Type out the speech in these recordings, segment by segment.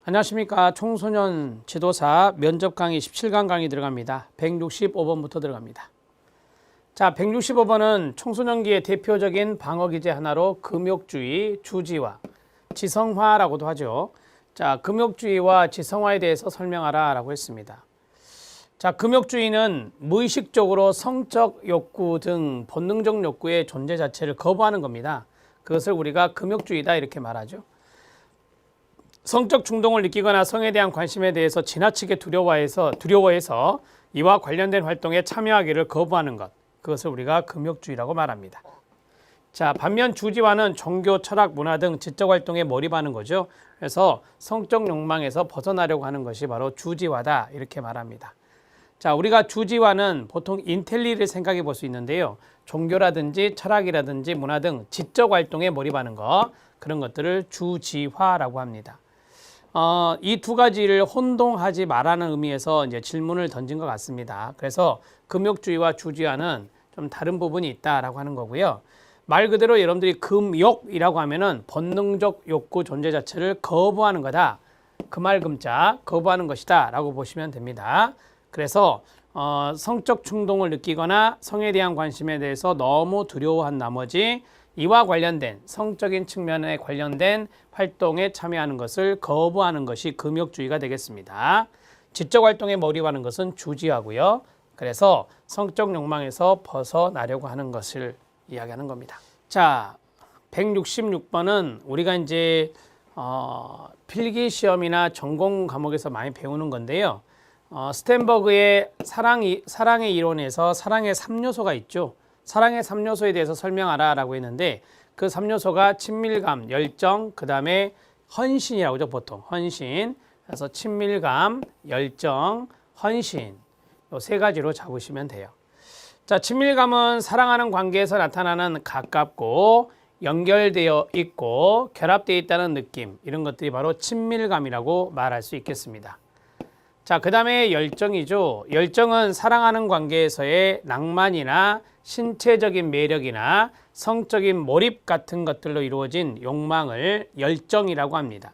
안녕하십니까. 청소년 지도사 면접 강의 17강 강의 들어갑니다. 165번부터 들어갑니다. 자, 165번은 청소년기의 대표적인 방어 기제 하나로 금욕주의, 주지화, 지성화라고도 하죠. 자, 금욕주의와 지성화에 대해서 설명하라 라고 했습니다. 자, 금욕주의는 무의식적으로 성적 욕구 등 본능적 욕구의 존재 자체를 거부하는 겁니다. 그것을 우리가 금욕주의다 이렇게 말하죠. 성적 충동을 느끼거나 성에 대한 관심에 대해서 지나치게 두려워해서 이와 관련된 활동에 참여하기를 거부하는 것, 그것을 우리가 금욕주의라고 말합니다. 자, 반면 주지화는 종교, 철학, 문화 등 지적 활동에 몰입하는 거죠. 그래서 성적 욕망에서 벗어나려고 하는 것이 바로 주지화다 이렇게 말합니다. 자, 우리가 주지화는 보통 인텔리를 생각해 볼 수 있는데요. 종교라든지 철학이라든지 문화 등 지적 활동에 몰입하는 것, 그런 것들을 주지화라고 합니다. 이 두 가지를 혼동하지 말라는 의미에서 이제 질문을 던진 것 같습니다. 그래서 금욕주의와 주지화는 좀 다른 부분이 있다라고 하는 거고요. 말 그대로 여러분들이 금욕이라고 하면은 본능적 욕구 존재 자체를 거부하는 거다. 금알금자 거부하는 것이다 라고 보시면 됩니다. 그래서 성적 충동을 느끼거나 성에 대한 관심에 대해서 너무 두려워한 나머지 이와 관련된 성적인 측면에 관련된 활동에 참여하는 것을 거부하는 것이 금욕주의가 되겠습니다. 지적 활동에 몰입하는 것은 주지하고요. 그래서 성적 욕망에서 벗어나려고 하는 것을 이야기하는 겁니다. 자, 166번은 우리가 이제 필기 시험이나 전공 과목에서 많이 배우는 건데요. 스탠버그의 사랑의 이론에서 사랑의 3요소가 있죠. 사랑의 3요소에 대해서 설명하라 라고 했는데 그 3요소가 친밀감, 열정, 그 다음에 헌신이라고 하죠. 보통 헌신. 그래서 친밀감, 열정, 헌신 이 세 가지로 잡으시면 돼요. 자, 친밀감은 사랑하는 관계에서 나타나는 가깝고 연결되어 있고 결합되어 있다는 느낌, 이런 것들이 바로 친밀감이라고 말할 수 있겠습니다. 자, 그 다음에 열정이죠. 열정은 사랑하는 관계에서의 낭만이나 신체적인 매력이나 성적인 몰입 같은 것들로 이루어진 욕망을 열정이라고 합니다.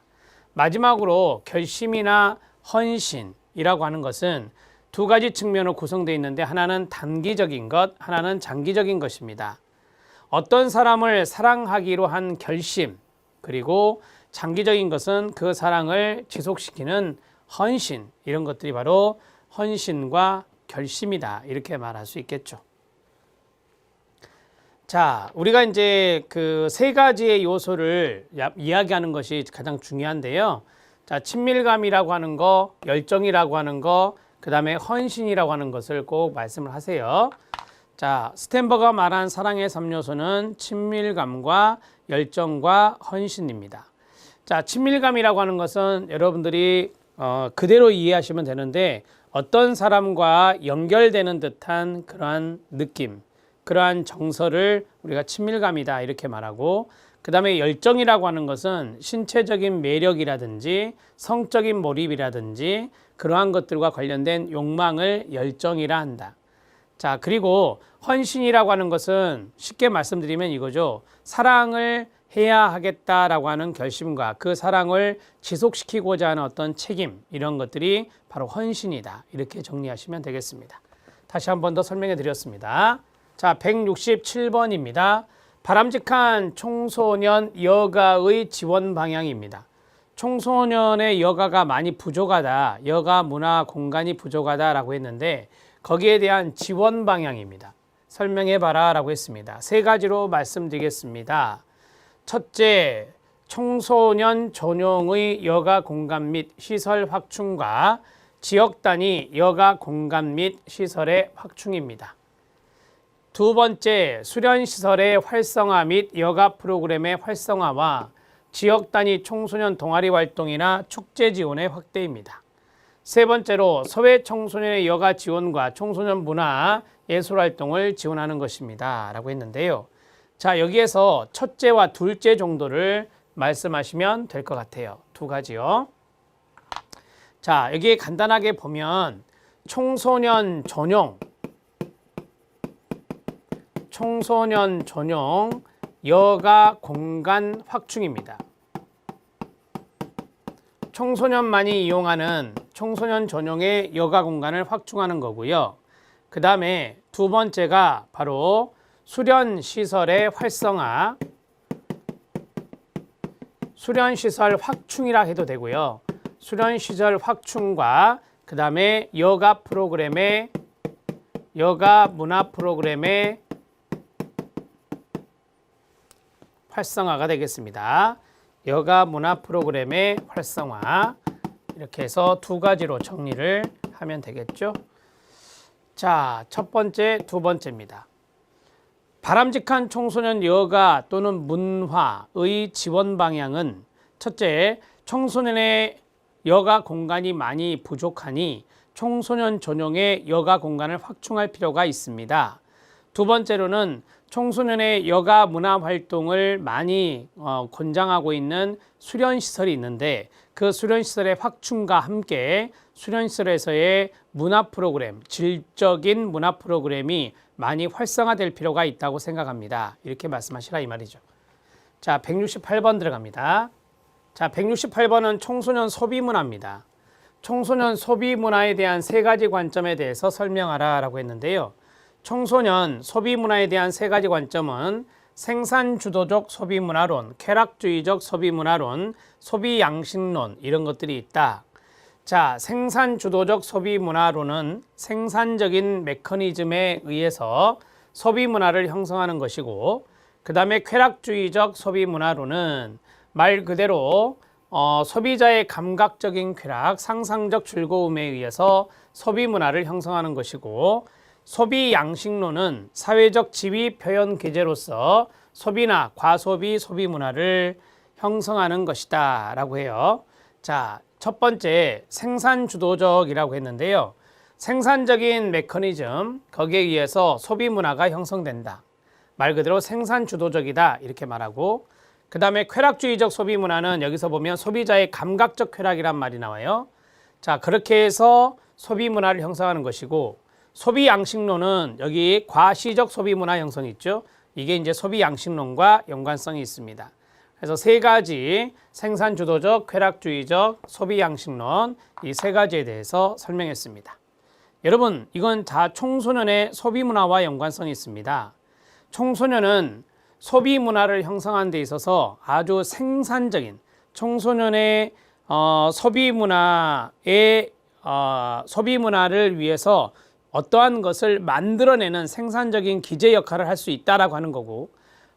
마지막으로 결심이나 헌신이라고 하는 것은 두 가지 측면으로 구성되어 있는데 하나는 단기적인 것, 하나는 장기적인 것입니다. 어떤 사람을 사랑하기로 한 결심, 그리고 장기적인 것은 그 사랑을 지속시키는 헌신, 이런 것들이 바로 헌신과 결심이다 이렇게 말할 수 있겠죠. 자, 우리가 이제 그 세 가지의 요소를 이야기하는 것이 가장 중요한데요. 자, 친밀감이라고 하는 거, 열정이라고 하는 거, 그 다음에 헌신이라고 하는 것을 꼭 말씀을 하세요. 자, 스탠버그가 말한 사랑의 3요소는 친밀감과 열정과 헌신입니다. 자, 친밀감이라고 하는 것은 여러분들이 그대로 이해하시면 되는데 어떤 사람과 연결되는 듯한 그러한 느낌, 그러한 정서를 우리가 친밀감이다 이렇게 말하고, 그 다음에 열정이라고 하는 것은 신체적인 매력이라든지 성적인 몰입이라든지 그러한 것들과 관련된 욕망을 열정이라 한다. 자, 그리고 헌신이라고 하는 것은 쉽게 말씀드리면 이거죠. 사랑을 해야 하겠다라고 하는 결심과 그 사랑을 지속시키고자 하는 어떤 책임, 이런 것들이 바로 헌신이다 이렇게 정리하시면 되겠습니다. 다시 한 번 더 설명해 드렸습니다. 자, 167번입니다. 바람직한 청소년 여가의 지원 방향입니다. 청소년의 여가가 많이 부족하다, 여가 문화 공간이 부족하다라고 했는데 거기에 대한 지원 방향입니다. 설명해봐라 라고 했습니다. 세 가지로 말씀드리겠습니다. 첫째, 청소년 전용의 여가 공간 및 시설 확충과 지역 단위 여가 공간 및 시설의 확충입니다. 두 번째, 수련시설의 활성화 및 여가 프로그램의 활성화와 지역 단위 청소년 동아리 활동이나 축제 지원의 확대입니다. 세 번째로, 소외 청소년의 여가 지원과 청소년 문화, 예술 활동을 지원하는 것입니다. 라고 했는데요. 자, 여기에서 첫째와 둘째 정도를 말씀하시면 될 것 같아요. 두 가지요. 자, 여기 간단하게 보면 청소년 전용 여가 공간 확충입니다. 청소년만이 이용하는 청소년 전용의 여가 공간을 확충하는 거고요. 그 다음에 두 번째가 바로 수련시설의 활성화, 수련시설 확충이라 해도 되고요. 수련시설 확충과 그 다음에 여가 문화 프로그램의 활성화가 되겠습니다. 여가 문화 프로그램의 활성화, 이렇게 해서 두 가지로 정리를 하면 되겠죠. 자, 첫 번째, 두 번째입니다. 바람직한 청소년 여가 또는 문화의 지원 방향은 첫째, 청소년의 여가 공간이 많이 부족하니 청소년 전용의 여가 공간을 확충할 필요가 있습니다. 두 번째로는 청소년의 여가 문화 활동을 많이 권장하고 있는 수련시설이 있는데 그 수련시설의 확충과 함께 수련시설에서의 문화 프로그램, 질적인 문화 프로그램이 많이 활성화될 필요가 있다고 생각합니다. 이렇게 말씀하시라 이 말이죠. 자, 168번 들어갑니다. 자, 168번은 청소년 소비 문화입니다. 청소년 소비 문화에 대한 세 가지 관점에 대해서 설명하라 라고 했는데요. 청소년 소비 문화에 대한 세 가지 관점은 생산주도적 소비 문화론, 쾌락주의적 소비 문화론, 소비 양식론, 이런 것들이 있다. 자, 생산주도적 소비 문화론은 생산적인 메커니즘에 의해서 소비 문화를 형성하는 것이고, 그 다음에 쾌락주의적 소비 문화론은 말 그대로 소비자의 감각적인 쾌락, 상상적 즐거움에 의해서 소비 문화를 형성하는 것이고, 소비 양식론은 사회적 지위 표현 기제로서 소비나 과소비 소비 문화를 형성하는 것이다 라고 해요. 자, 첫 번째 생산주도적이라고 했는데요. 생산적인 메커니즘, 거기에 의해서 소비 문화가 형성된다. 말 그대로 생산주도적이다 이렇게 말하고, 그 다음에 쾌락주의적 소비 문화는 여기서 보면 소비자의 감각적 쾌락이란 말이 나와요. 자, 그렇게 해서 소비 문화를 형성하는 것이고, 소비 양식론은 여기 과시적 소비 문화 형성이 있죠. 이게 이제 소비 양식론과 연관성이 있습니다. 그래서 세 가지 생산주도적, 쾌락주의적, 소비 양식론, 이 세 가지에 대해서 설명했습니다. 여러분, 이건 다 청소년의 소비 문화와 연관성이 있습니다. 청소년은 소비 문화를 형성하는 데 있어서 아주 생산적인 청소년의 소비 문화를 위해서 어떠한 것을 만들어내는 생산적인 기제 역할을 할 수 있다라고 하는 거고,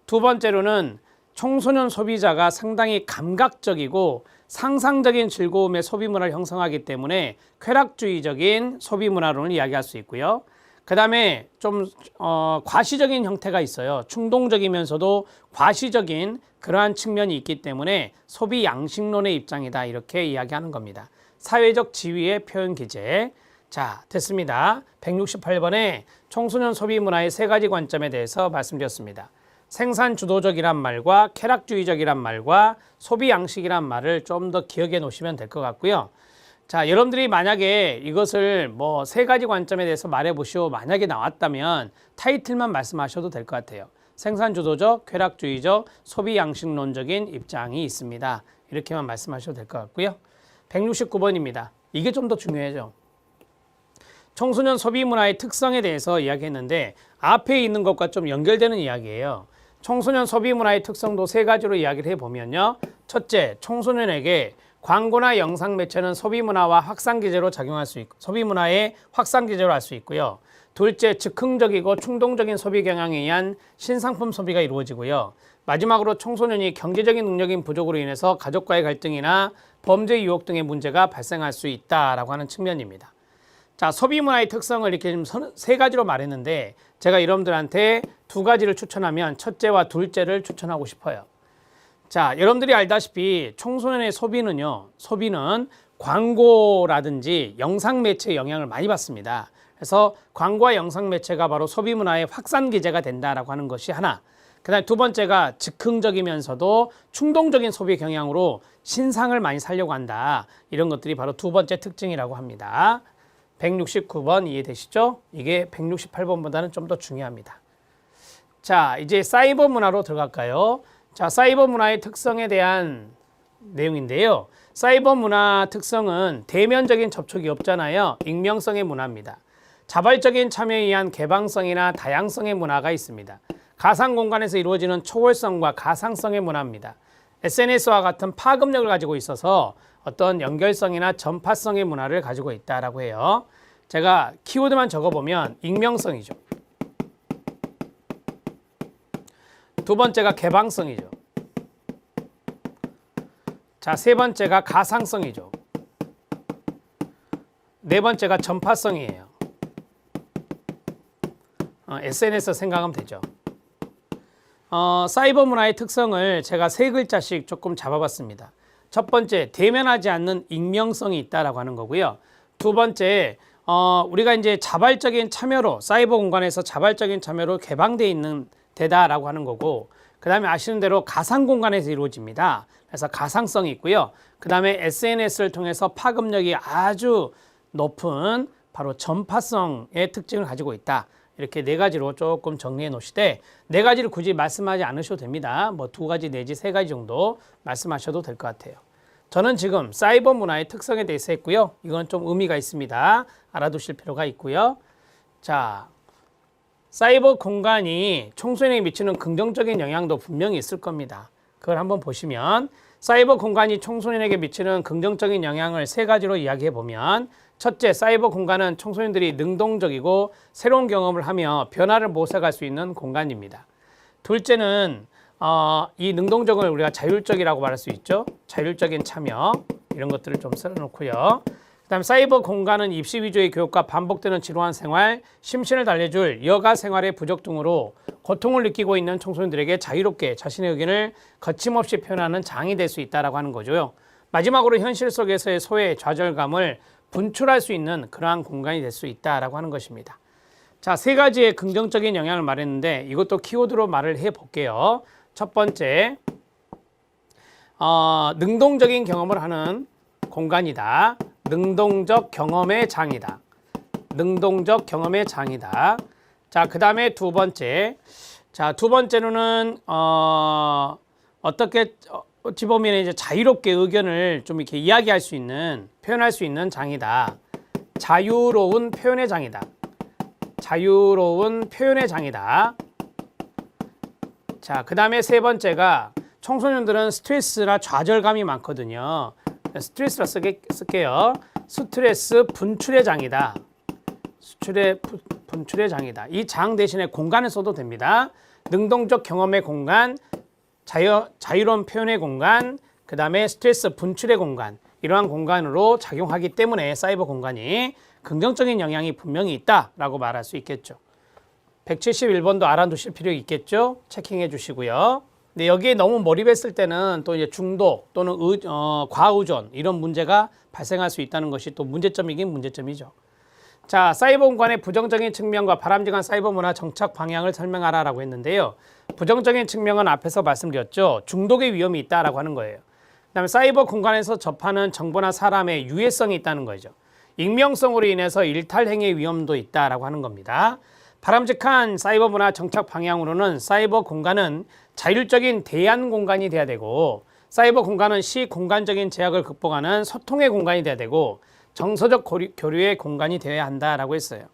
두 번째로는 청소년 소비자가 상당히 감각적이고 상상적인 즐거움의 소비 문화를 형성하기 때문에 쾌락주의적인 소비 문화론을 이야기할 수 있고요. 그 다음에 좀 과시적인 형태가 있어요. 충동적이면서도 과시적인 그러한 측면이 있기 때문에 소비 양식론의 입장이다 이렇게 이야기하는 겁니다. 사회적 지위의 표현 기제. 자, 됐습니다. 168번에 청소년 소비 문화의 세 가지 관점에 대해서 말씀드렸습니다. 생산주도적이란 말과 쾌락주의적이란 말과 소비 양식이란 말을 좀 더 기억해 놓으시면 될 것 같고요. 자, 여러분들이 만약에 이것을 뭐 세 가지 관점에 대해서 말해 보시오 만약에 나왔다면 타이틀만 말씀하셔도 될 것 같아요. 생산주도적, 쾌락주의적, 소비 양식론적인 입장이 있습니다. 이렇게만 말씀하셔도 될 것 같고요. 169번입니다. 이게 좀 더 중요하죠. 청소년 소비 문화의 특성에 대해서 이야기했는데 앞에 있는 것과 좀 연결되는 이야기예요. 청소년 소비 문화의 특성도 세 가지로 이야기를 해보면요. 첫째, 청소년에게 광고나 영상 매체는 소비 문화와 확산 기제로 작용할 수 있고, 소비 문화의 확산 기제로 할 수 있고요. 둘째, 즉흥적이고 충동적인 소비 경향에 의한 신상품 소비가 이루어지고요. 마지막으로 청소년이 경제적인 능력인 부족으로 인해서 가족과의 갈등이나 범죄 유혹 등의 문제가 발생할 수 있다라고 하는 측면입니다. 자, 소비 문화의 특성을 이렇게 좀 세 가지로 말했는데 제가 여러분들한테 두 가지를 추천하면 첫째와 둘째를 추천하고 싶어요. 자, 여러분들이 알다시피 청소년의 소비는 광고라든지 영상 매체의 영향을 많이 받습니다. 그래서 광고와 영상 매체가 바로 소비 문화의 확산 기제가 된다라고 하는 것이 하나. 그다음에 두 번째가 즉흥적이면서도 충동적인 소비 경향으로 신상을 많이 살려고 한다. 이런 것들이 바로 두 번째 특징이라고 합니다. 169번 이해되시죠? 이게 168번보다는 좀 더 중요합니다. 자, 이제 사이버 문화로 들어갈까요? 자, 사이버 문화의 특성에 대한 내용인데요. 사이버 문화 특성은 대면적인 접촉이 없잖아요. 익명성의 문화입니다. 자발적인 참여에 의한 개방성이나 다양성의 문화가 있습니다. 가상 공간에서 이루어지는 초월성과 가상성의 문화입니다. SNS와 같은 파급력을 가지고 있어서 어떤 연결성이나 전파성의 문화를 가지고 있다라고 해요. 제가 키워드만 적어보면 익명성이죠. 두 번째가 개방성이죠. 자, 세 번째가 가상성이죠. 네 번째가 전파성이에요. SNS 생각하면 되죠. 사이버 문화의 특성을 제가 세 글자씩 조금 잡아봤습니다. 첫 번째, 대면하지 않는 익명성이 있다라고 하는 거고요. 두 번째, 우리가 이제 자발적인 참여로 사이버 공간에서 자발적인 참여로 개방되어 있는 데다라고 하는 거고, 그 다음에 아시는 대로 가상 공간에서 이루어집니다. 그래서 가상성이 있고요. 그 다음에 SNS를 통해서 파급력이 아주 높은 바로 전파성의 특징을 가지고 있다. 이렇게 네 가지로 조금 정리해 놓으시되, 네 가지를 굳이 말씀하지 않으셔도 됩니다. 뭐 두 가지 내지 세 가지 정도 말씀하셔도 될 것 같아요. 저는 지금 사이버 문화의 특성에 대해서 했고요. 이건 좀 의미가 있습니다. 알아두실 필요가 있고요. 자, 사이버 공간이 청소년에게 미치는 긍정적인 영향도 분명히 있을 겁니다. 그걸 한번 보시면, 사이버 공간이 청소년에게 미치는 긍정적인 영향을 세 가지로 이야기해 보면, 첫째, 사이버 공간은 청소년들이 능동적이고 새로운 경험을 하며 변화를 모색할 수 있는 공간입니다. 둘째는 이 능동적을 우리가 자율적이라고 말할 수 있죠. 자율적인 참여, 이런 것들을 좀 써놓고요. 그 다음에 사이버 공간은 입시 위주의 교육과 반복되는 지루한 생활, 심신을 달래줄 여가 생활의 부족 등으로 고통을 느끼고 있는 청소년들에게 자유롭게 자신의 의견을 거침없이 표현하는 장이 될 수 있다고 하는 거죠. 마지막으로 현실 속에서의 소외, 좌절감을 분출할 수 있는 그러한 공간이 될 수 있다라고 하는 것입니다. 자, 세 가지의 긍정적인 영향을 말했는데 이것도 키워드로 말을 해 볼게요. 첫 번째, 능동적인 경험을 하는 공간이다. 능동적 경험의 장이다. 능동적 경험의 장이다. 자, 그 다음에 두 번째. 자, 두 번째로는 어떻게 어찌 보면 이제 자유롭게 의견을 좀 이렇게 이야기할 수 있는, 표현할 수 있는 장이다. 자유로운 표현의 장이다. 자유로운 표현의 장이다. 자, 그 다음에 세 번째가, 청소년들은 스트레스나 좌절감이 많거든요. 스트레스라 쓸게요. 스트레스 분출의 장이다. 분출의 장이다. 이 장 대신에 공간을 써도 됩니다. 능동적 경험의 공간, 자유로운 표현의 공간, 그 다음에 스트레스 분출의 공간, 이러한 공간으로 작용하기 때문에 사이버 공간이 긍정적인 영향이 분명히 있다라고 말할 수 있겠죠. 171번도 알아두실 필요 있겠죠. 체킹해 주시고요. 근데 여기에 너무 몰입했을 때는 또 이제 중독 또는 과의존, 이런 문제가 발생할 수 있다는 것이 또 문제점이긴 문제점이죠. 자, 사이버 공간의 부정적인 측면과 바람직한 사이버 문화 정착 방향을 설명하라라고 했는데요. 부정적인 측면은 앞에서 말씀드렸죠. 중독의 위험이 있다라고 하는 거예요. 그다음에 사이버 공간에서 접하는 정보나 사람의 유해성이 있다는 거죠. 익명성으로 인해서 일탈 행위의 위험도 있다라고 하는 겁니다. 바람직한 사이버 문화 정착 방향으로는 사이버 공간은 자율적인 대안 공간이 돼야 되고, 사이버 공간은 시공간적인 제약을 극복하는 소통의 공간이 돼야 되고, 정서적 교류의 공간이 되어야 한다라고 했어요.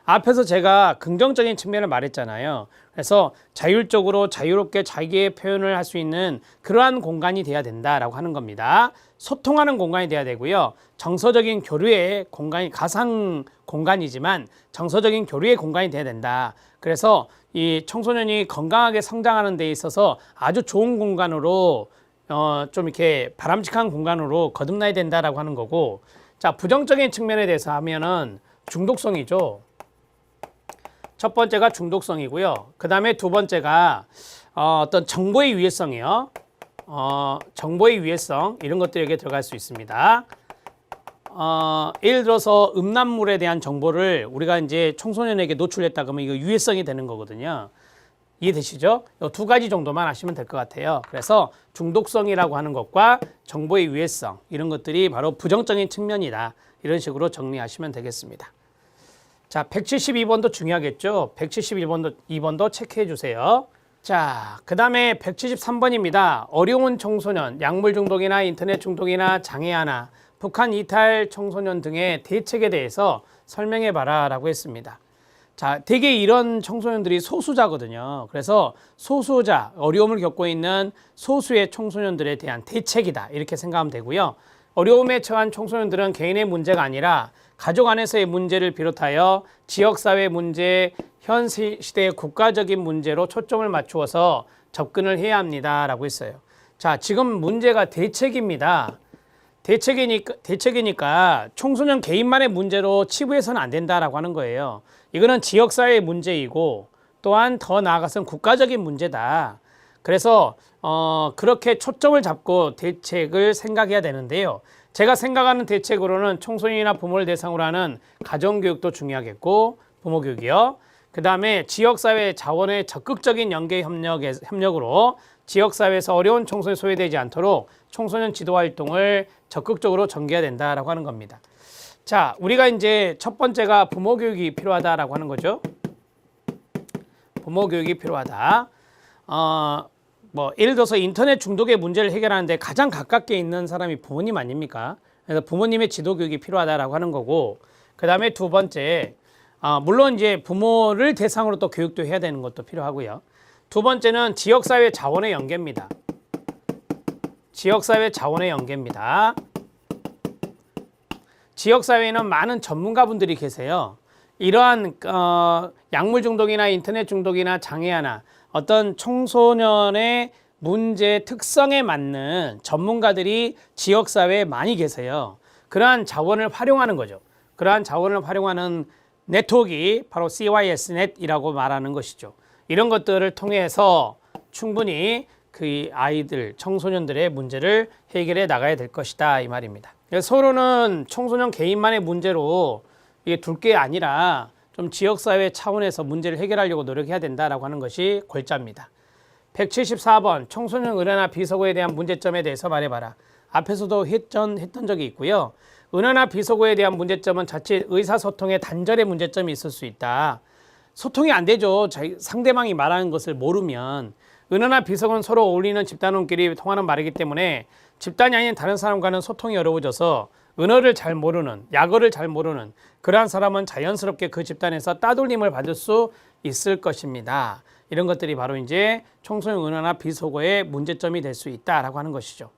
앞에서 제가 긍정적인 측면을 말했잖아요. 그래서 자율적으로 자유롭게 자기의 표현을 할 수 있는 그러한 공간이 돼야 된다라고 하는 겁니다. 소통하는 공간이 돼야 되고요. 정서적인 교류의 공간이, 가상 공간이지만 정서적인 교류의 공간이 돼야 된다. 그래서 이 청소년이 건강하게 성장하는 데 있어서 아주 좋은 공간으로 좀 이렇게 바람직한 공간으로 거듭나야 된다라고 하는 거고, 자, 부정적인 측면에 대해서 하면은 중독성이죠. 첫 번째가 중독성이고요. 그 다음에 두 번째가 어떤 정보의 위해성이요. 정보의 위해성, 이런 것들이 여기에 들어갈 수 있습니다. 예를 들어서 음란물에 대한 정보를 우리가 이제 청소년에게 노출했다 그러면 이거 유해성이 되는 거거든요. 이해되시죠? 이 두 가지 정도만 아시면 될 것 같아요. 그래서 중독성이라고 하는 것과 정보의 유해성, 이런 것들이 바로 부정적인 측면이다. 이런 식으로 정리하시면 되겠습니다. 자, 172번도 중요하겠죠? 171번도 2번도 체크해 주세요. 자, 그 다음에 173번입니다. 어려운 청소년, 약물 중독이나 인터넷 중독이나 장애 하나, 북한 이탈 청소년 등의 대책에 대해서 설명해 봐라 라고 했습니다. 자, 대개 이런 청소년들이 소수자거든요. 그래서 소수자, 어려움을 겪고 있는 소수의 청소년들에 대한 대책이다 이렇게 생각하면 되고요. 어려움에 처한 청소년들은 개인의 문제가 아니라 가족 안에서의 문제를 비롯하여 지역사회 문제, 현 시대의 국가적인 문제로 초점을 맞추어서 접근을 해야 합니다 라고 했어요. 자, 지금 문제가 대책입니다. 대책이니까 청소년 개인만의 문제로 치부해서는 안 된다라고 하는 거예요. 이거는 지역사회의 문제이고 또한 더 나아가서는 국가적인 문제다. 그래서 그렇게 초점을 잡고 대책을 생각해야 되는데요. 제가 생각하는 대책으로는 청소년이나 부모를 대상으로 하는 가정교육도 중요하겠고 부모교육이요. 그 다음에 지역사회 자원의 적극적인 연계 협력으로 지역사회에서 어려운 청소년이 소외되지 않도록 청소년 지도활동을 적극적으로 전개해야 된다라고 하는 겁니다. 자, 우리가 이제 첫 번째가 부모교육이 필요하다라고 하는 거죠. 부모교육이 필요하다. 예를 들어서 인터넷 중독의 문제를 해결하는데 가장 가깝게 있는 사람이 부모님 아닙니까? 그래서 부모님의 지도교육이 필요하다라고 하는 거고, 그 다음에 두 번째, 물론 이제 부모를 대상으로 또 교육도 해야 되는 것도 필요하고요. 두 번째는 지역사회 자원의 연계입니다. 지역사회 자원의 연계입니다. 지역사회에는 많은 전문가분들이 계세요. 이러한 약물 중독이나 인터넷 중독이나 장애 하나, 어떤 청소년의 문제 특성에 맞는 전문가들이 지역사회에 많이 계세요. 그러한 자원을 활용하는 거죠. 그러한 자원을 활용하는 네트워크가 바로 CYS넷이라고 말하는 것이죠. 이런 것들을 통해서 충분히 그 아이들, 청소년들의 문제를 해결해 나가야 될 것이다 이 말입니다. 서로는 청소년 개인만의 문제로 이게 둘 게 아니라 좀 지역사회 차원에서 문제를 해결하려고 노력해야 된다라고 하는 것이 골자입니다. 174번 청소년 은하나 비서고에 대한 문제점에 대해서 말해봐라. 앞에서도 했던 적이 있고요. 은하나 비서고에 대한 문제점은 자칫 의사소통의 단절의 문제점이 있을 수 있다. 소통이 안 되죠. 상대방이 말하는 것을 모르면. 은하나 비석은 서로 어울리는 집단원끼리 통하는 말이기 때문에 집단이 아닌 다른 사람과는 소통이 어려워져서 은어를 잘 모르는, 약어를 잘 모르는 그러한 사람은 자연스럽게 그 집단에서 따돌림을 받을 수 있을 것입니다. 이런 것들이 바로 이제 청소년 은어나 비속어의 문제점이 될 수 있다라고 하는 것이죠.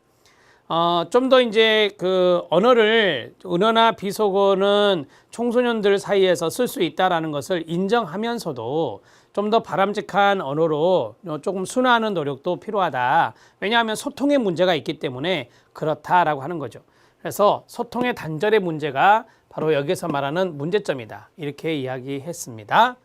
좀 더 이제 그 언어를 은어나 비속어는 청소년들 사이에서 쓸 수 있다라는 것을 인정하면서도 좀 더 바람직한 언어로 조금 순화하는 노력도 필요하다. 왜냐하면 소통의 문제가 있기 때문에 그렇다라고 하는 거죠. 그래서 소통의 단절의 문제가 바로 여기서 말하는 문제점이다. 이렇게 이야기했습니다.